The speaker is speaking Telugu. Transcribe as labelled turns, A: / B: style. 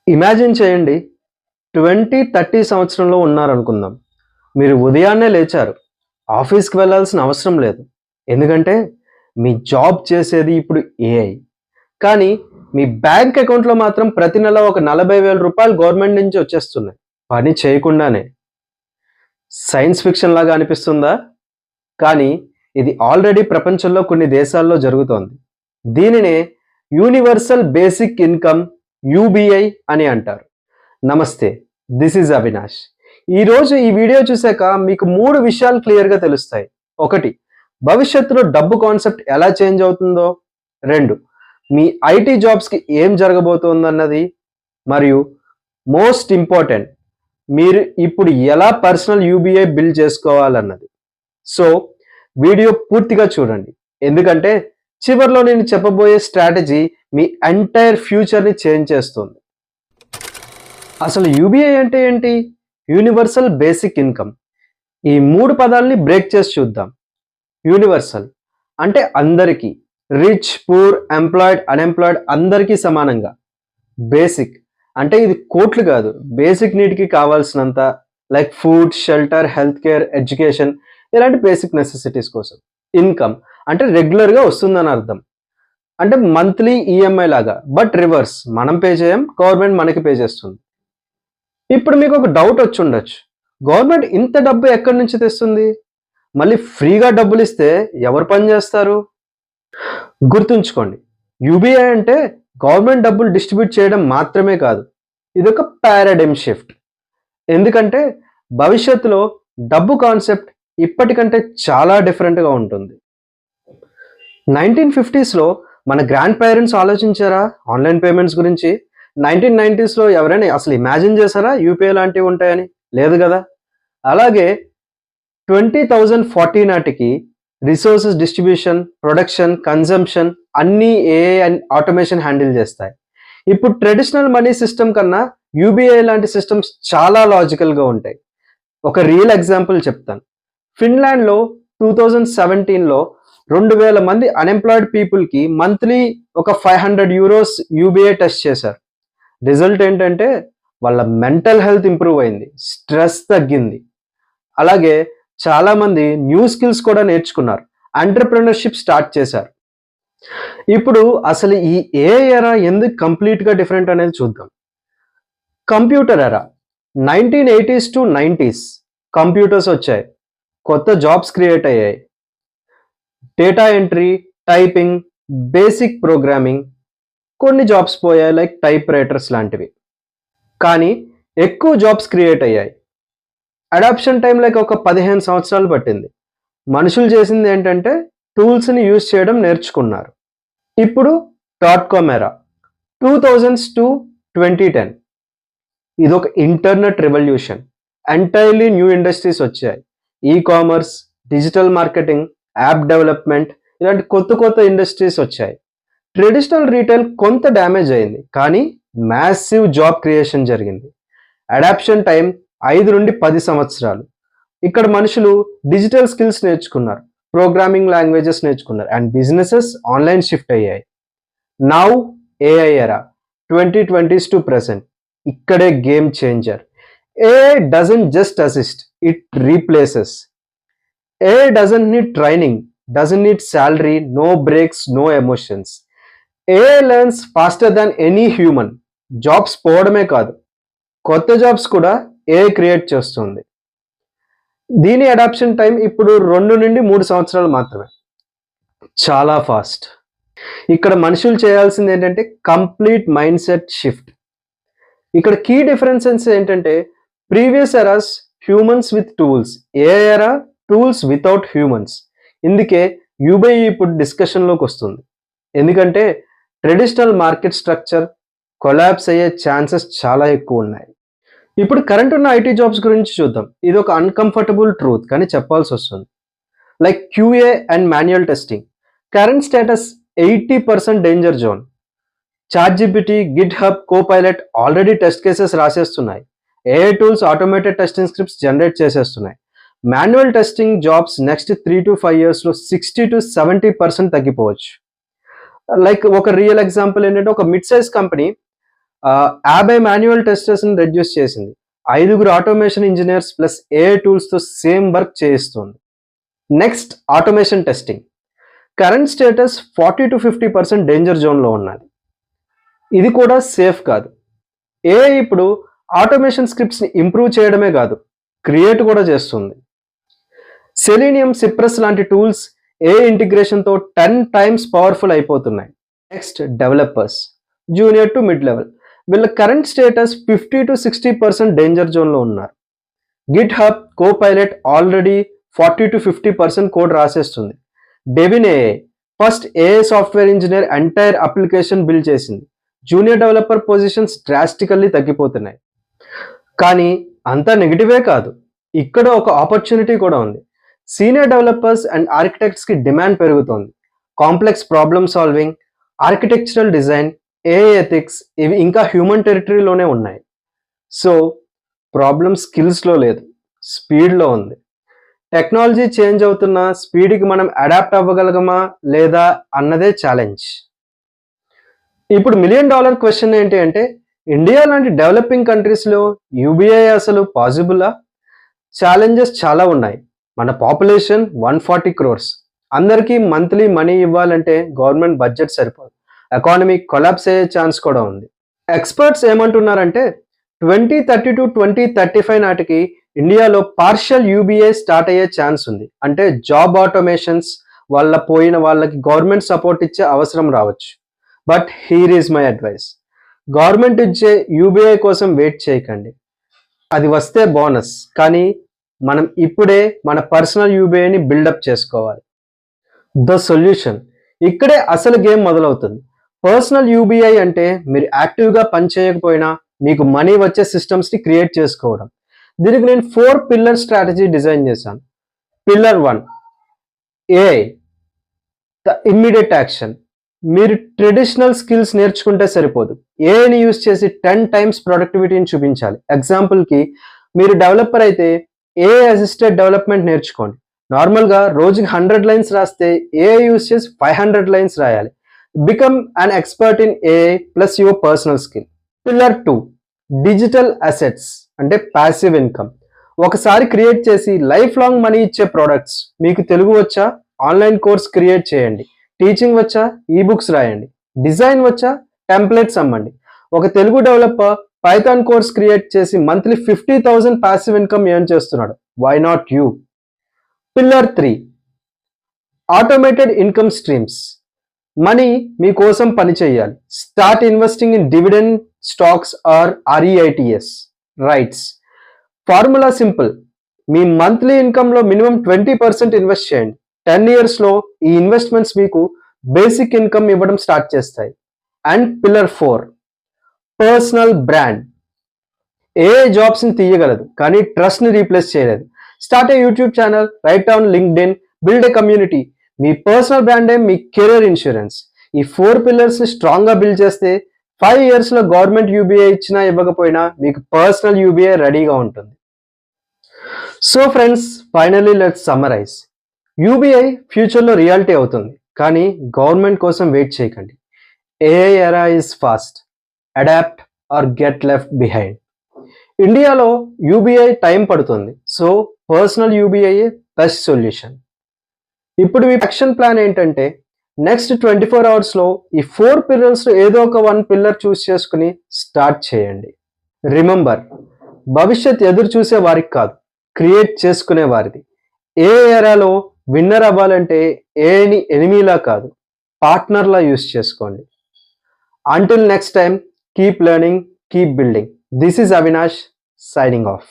A: ఇమాజిన్ చేయండి 20-30 సంవత్సరంలో ఉన్నారనుకుందాం. మీరు ఉదయాన్నే లేచారు. ఆఫీస్‌కి వెళ్ళాల్సిన అవసరం లేదు. ఎందుకంటే మీ జాబ్ చేసేది ఇప్పుడు ఏఐ. కానీ మీ బ్యాంక్ అకౌంట్‌లో మాత్రం ప్రతి నెల ఒక రూ. 40,000 గవర్నమెంట్ నుంచి వచ్చేస్తున్నాయి. పని చేయకుండానే. సైన్స్ ఫిక్షన్ లాగా అనిపిస్తుందా? కానీ ఇది ఆల్రెడీ ప్రపంచంలో కొన్ని దేశాల్లో జరుగుతోంది. దీనినే యూనివర్సల్ బేసిక్ ఇన్‌కమ్ యూబీఐ అని అంటారు. నమస్తే, దిస్ ఈజ్ అవినాష్. ఈరోజు ఈ వీడియో చూశాక మీకు 3 విషయాలు క్లియర్‌గా తెలుస్తాయి. 1, భవిష్యత్తులో డబ్బు కాన్సెప్ట్ ఎలా చేంజ్ అవుతుందో. 2, మీ ఐటీ జాబ్స్‌కి ఏం జరగబోతోందన్నది. మరియు మోస్ట్ ఇంపార్టెంట్, మీరు ఇప్పుడు ఎలా పర్సనల్ యూబీఐ బిల్డ్ చేసుకోవాలన్నది. సో, వీడియో పూర్తిగా చూడండి. ఎందుకంటే చివర్లో నేను చెప్పబోయే స్ట్రాటజీ మీ ఎంటైర్ ఫ్యూచర్‌ని చేంజ్ చేస్తుంది. అసలు యూబీఐ అంటే ఏంటి? Universal basic income. ఈ 3 పదాలని బ్రేక్ చేసి చూద్దాం. యూనివర్సల్ అంటే అందరికీ, రిచ్, పూర్, ఎంప్లాయిడ్, అన్ఎంప్లాయిడ్ అందరికీ సమానంగా. బేసిక్ అంటే ఇది కోట్లు కాదు, బేసిక్ నీడ్కి కావాల్సినంత, like food, shelter, health care, education, ఇలాంటి బేసిక్ నెసెసిటీస్ కోసం. ఇన్కమ్ అంటే రెగ్యులర్గా వస్తుందని అర్థం. అంటే మంత్లీ ఈఎంఐ లాగా, బట్ రివర్స్, మనం పే చేయం, గవర్నమెంట్ మనకి పే చేస్తుంది. ఇప్పుడు మీకు ఒక డౌట్ వచ్చి ఉండొచ్చు, గవర్నమెంట్ ఇంత డబ్బు ఎక్కడి నుంచి తెస్తుంది? మళ్ళీ ఫ్రీగా డబ్బులు ఇస్తే ఎవరు పని చేస్తారు? గుర్తుంచుకోండి, యూబీఐ అంటే గవర్నమెంట్ డబ్బులు డిస్ట్రిబ్యూట్ చేయడం మాత్రమే కాదు, ఇది ఒక పారాడైమ్ షిఫ్ట్. ఎందుకంటే భవిష్యత్తులో డబ్బు కాన్సెప్ట్ ఇప్పటికంటే చాలా డిఫరెంట్గా ఉంటుంది. 1950స్లో మన గ్రాండ్ పేరెంట్స్ ఆలోచించారా ఆన్లైన్ పేమెంట్స్ గురించి? 1990స్లో ఎవరైనా అసలు ఇమాజిన్ చేశారా యూపీఐ లాంటివి ఉంటాయని? లేదు కదా. అలాగే 2040 నాటికి రిసోర్సెస్ డిస్ట్రిబ్యూషన్, ప్రొడక్షన్, కన్జంప్షన్ అన్నీ ఏఐ అండ్ ఆటోమేషన్ హ్యాండిల్ చేస్తాయి. ఇప్పుడు ట్రెడిషనల్ మనీ సిస్టమ్ కన్నా యూబీఐ లాంటి సిస్టమ్స్ చాలా లాజికల్గా ఉంటాయి. ఒక రియల్ ఎగ్జాంపుల్ చెప్తాను. ఫిన్లాండ్లో 2017లో 2,000 మంది అన్ఎంప్లాయిడ్ పీపుల్కి మంత్లీ ఒక €500 యూబీఐ టెస్ట్ చేశారు. రిజల్ట్ ఏంటంటే వాళ్ళ మెంటల్ హెల్త్ ఇంప్రూవ్ అయింది, స్ట్రెస్ తగ్గింది. అలాగే చాలామంది న్యూ స్కిల్స్ కూడా నేర్చుకున్నారు, ఎంటర్‌ప్రెన్యూర్‌షిప్ స్టార్ట్ చేశారు. ఇప్పుడు అసలు ఈ ఏఐ ఎరా ఎందుకు కంప్లీట్గా డిఫరెంట్ అనేది చూద్దాం. కంప్యూటర్ ఎరా 1980s to 90s కంప్యూటర్స్ వచ్చాయి, కొత్త జాబ్స్ క్రియేట్ అయ్యాయి. Data entry, typing, basic programming, కొన్ని జాబ్స్ పోయాయి, లైక్ టైప్ రైటర్స్ లాంటివి. కానీ ఎక్కువ జాబ్స్ క్రియేట్ అయ్యాయి. అడాప్షన్ టైం లైక్ ఒక 15 సంవత్సరాలు పట్టింది. మనుషులు చేసింది ఏంటంటే టూల్స్ని యూజ్ చేయడం నేర్చుకున్నారు. ఇప్పుడు .com ఎరా 2000s to 2010, ఇది ఒక internet revolution. Entirely new industries వచ్చాయి. E-commerce, digital marketing, app development, ఇలాంటి కొత్త కొత్త ఇండస్ట్రీస్ వచ్చాయి. ట్రెడిషనల్ రీటైల్ కొంత డ్యామేజ్ అయింది, కానీ మ్యాసివ్ జాబ్ క్రియేషన్ జరిగింది. అడాప్షన్ టైం 5 నుండి 10 సంవత్సరాలు. ఇక్కడ మనుషులు డిజిటల్ స్కిల్స్ నేర్చుకున్నారు, ప్రోగ్రామింగ్ లాంగ్వేజెస్ నేర్చుకున్నారు, అండ్ బిజినెసెస్ ఆన్లైన్ షిఫ్ట్ అయ్యాయి. నౌ ఏఐ ఎరా 2020s to present, ఇక్కడే game changer. AI doesn't just assist, it replaces. AI doesn't need training, doesn't need salary, no breaks, no emotions. AI learns faster than any human. Jobs పోవడమే కాదు, కొత్త జాబ్స్ కూడా AI క్రియేట్ చేస్తుంది. దీని అడాప్షన్ టైం ఇప్పుడు 2 నుండి 3 సంవత్సరాలు మాత్రమే. చాలా ఫాస్ట్. ఇక్కడ మనుషులు చేయాల్సింది ఏంటంటే కంప్లీట్ మైండ్ సెట్ షిఫ్ట్. ఇక్కడ కీ డిఫరెన్సెస్ ఏంటంటే previous eras humans with tools, AI ఎరా టూల్స్ వితౌట్ హ్యూమన్స్. ఇందుకే యూబీఐ ఇప్పుడు డిస్కషన్లోకి వస్తుంది. ఎందుకంటే ట్రెడిషనల్ మార్కెట్ స్ట్రక్చర్ కొలాప్స్ అయ్యే ఛాన్సెస్ చాలా ఎక్కువ ఉన్నాయి. ఇప్పుడు కరెంట్ ఉన్న ఐటీ జాబ్స్ గురించి చూద్దాం. ఇది ఒక అన్కంఫర్టబుల్ ట్రూత్, కానీ చెప్పాల్సి వస్తుంది. Like QA and manual testing, current status 80% danger zone. ChatGPT, GitHub, Copilot already test cases రాసేస్తున్నాయి. AI tools automated testing scripts generate చేసేస్తున్నాయి. Manual testing jobs next 3 to 5 yearsలో 60 to 70% తగ్గిపోవచ్చు. లైక్ ఒక రియల్ ఎగ్జాంపుల్ ఏంటంటే ఒక మిడ్ సైజ్ కంపెనీ 50 మాన్యువల్ టెస్టర్స్ని రెడ్యూస్ చేసింది. 5 ఆటోమేషన్ ఇంజనీర్స్ ప్లస్ ఏఐ టూల్స్తో సేమ్ వర్క్ చేయిస్తుంది. Next automation testing. Current status 40-50% danger జోన్లో ఉన్నది. ఇది కూడా సేఫ్ కాదు. ఏఐ ఇప్పుడు ఆటోమేషన్ స్క్రిప్ట్స్ని ఇంప్రూవ్ చేయడమే కాదు, క్రియేట్ కూడా చేస్తుంది. సెలీనియం, సిప్రస్ లాంటి టూల్స్ ఏఐ ఇంటిగ్రేషన్తో 10 times పవర్ఫుల్ అయిపోతున్నాయి. Next developers, junior to mid level. వీళ్ళ కరెంట్ స్టేటస్ 50-60% డేంజర్ జోన్లో ఉన్నారు. GitHub, Copilot already 40-50% code రాసేస్తుంది. Devin AI first AI software engineer entire application build చేసింది. జూనియర్ డెవలపర్ పొజిషన్స్ డ్రాస్టికల్లీ తగ్గిపోతున్నాయి. కానీ అంతా నెగిటివే కాదు, ఇక్కడ ఒక ఆపర్చునిటీ కూడా ఉంది. సీనియర్ డెవలపర్స్ అండ్ ఆర్కిటెక్ట్స్కి డిమాండ్ పెరుగుతోంది. Complex problem solving, architectural design, AI ethics ఇవి ఇంకా హ్యూమన్ టెరిటరీలోనే ఉన్నాయి. సో ప్రాబ్లమ్ స్కిల్స్లో లేదు, స్పీడ్లో ఉంది. టెక్నాలజీ చేంజ్ అవుతున్న స్పీడ్కి మనం అడాప్ట్ అవ్వగలగమా లేదా అన్నదే ఛాలెంజ్. ఇప్పుడు $1 million క్వశ్చన్ ఏంటి అంటే, ఇండియా లాంటి డెవలపింగ్ కంట్రీస్లో యూబీఐ అసలు పాసిబులా? ఛాలెంజెస్ చాలా ఉన్నాయి. మన పాపులేషన్ 140 crores. అందరికీ మంత్లీ మనీ ఇవ్వాలంటే గవర్నమెంట్ బడ్జెట్ సరిపోదు. ఎకానమీ కొలాప్స్ అయ్యే ఛాన్స్ కూడా ఉంది. ఎక్స్పర్ట్స్ ఏమంటున్నారంటే 2030-2035 నాటికి ఇండియాలో పార్షియల్ యూబీఐ స్టార్ట్ అయ్యే ఛాన్స్ ఉంది. అంటే జాబ్ ఆటోమేషన్స్ వల్ల పోయిన వాళ్ళకి గవర్నమెంట్ సపోర్ట్ ఇచ్చే అవసరం రావచ్చు. But here is my advice, government ఇచ్చే యూబీఐ కోసం వెయిట్ చేయకండి. అది వస్తే బోనస్, కానీ మనం ఇప్పుడే మన పర్సనల్ యూబీఐని బిల్డప్ చేసుకోవాలి. ద సొల్యూషన్, ఇక్కడే అసలు గేమ్ మొదలవుతుంది. పర్సనల్ యూబీఐ అంటే మీరు యాక్టివ్గా పని చేయకపోయినా మీకు మనీ వచ్చే సిస్టమ్స్ని క్రియేట్ చేసుకోవడం. దీనికి నేను 4 పిల్లర్ స్ట్రాటజీ డిజైన్ చేశాను. Pillar 1, AI, the immediate action. మీరు ట్రెడిషనల్ స్కిల్స్ నేర్చుకుంటే సరిపోదు, ఏఐని యూజ్ చేసి 10 times ప్రొడక్టివిటీని చూపించాలి. ఎగ్జాంపుల్కి మీరు డెవలపర్ అయితే ఏఐ అసిస్టెడ్ డెవలప్మెంట్ నేర్చుకోండి. నార్మల్గా రోజుకి 100 lines రాస్తే ఏఐ యూజ్ చేసి 500 lines రాయాలి. Become an expert in AI plus your personal skill. Pillar 2, digital assets అంటే ప్యాసివ్ ఇన్కమ్. ఒకసారి క్రియేట్ చేసి లైఫ్ లాంగ్ మనీ ఇచ్చే ప్రోడక్ట్స్. మీకు తెలుగు వచ్చా? ఆన్లైన్ కోర్స్ క్రియేట్ చేయండి. టీచింగ్ వచ్చా? ఈబుక్స్ రాయండి. డిజైన్ వచ్చా? టెంప్లెట్స్ అమ్మండి. ఒక Telugu developer Python course create చేసి మంత్లీ 50,000 ప్యాసివ్ ఇన్కమ్ ఎర్న్ చేస్తున్నాడు. Why not you? Pillar 3, automated income streams. Money మీకోసం పని చేయాలి. Start investing in dividend stocks or REITs, REITs. Formula simple, మీ మంత్లీ ఇన్కమ్లో మినిమం 20% ఇన్వెస్ట్ చేయండి. 10 yearsలో ఈ ఇన్వెస్ట్మెంట్స్ మీకు బేసిక్ ఇన్కమ్ ఇవ్వడం స్టార్ట్ చేస్తాయి. And pillar 4, personal brand. ఏ జాబ్స్ని తీయగలదు కానీ ట్రస్ట్ని రీప్లేస్ చేయలేదు. Start a YouTube channel, write down LinkedIn, build a community. మీ పర్సనల్ బ్రాండే మీ కెరీర్ ఇన్సూరెన్స్. ఈ 4 పిల్లర్స్ని స్ట్రాంగ్గా బిల్డ్ చేస్తే 5 yearsలో గవర్నమెంట్ యూబీఐ ఇచ్చినా ఇవ్వకపోయినా మీకు పర్సనల్ యూబీఐ రెడీగా ఉంటుంది. So friends, finally let's summarize. UBI ఫ్యూచర్లో రియాలిటీ అవుతుంది, కానీ గవర్నమెంట్ కోసం వెయిట్ చేయకండి. AI era is fast, adopt or get left behind. ఇండియాలో యూబీఐ టైం పడుతుంది, so personal UBI best solution. ఇప్పుడు మీ యాక్షన్ ప్లాన్ ఏంటంటే నెక్స్ట్ 24 hours ఈ 4 పిల్లర్స్లో ఏదో ఒక 1 పిల్లర్ చూస్ చేసుకుని స్టార్ట్ చేయండి. రిమెంబర్, భవిష్యత్ ఎదురు చూసే వారికి కాదు, క్రియేట్ చేసుకునే వారిది. ఏ ఎరాలో విన్నర్ అవ్వాలంటే ఏఐని ఎనిమీలా కాదు, పార్ట్నర్లా యూస్ చేసుకోండి. Until next time, keep learning, keep building. This is Avinash signing off.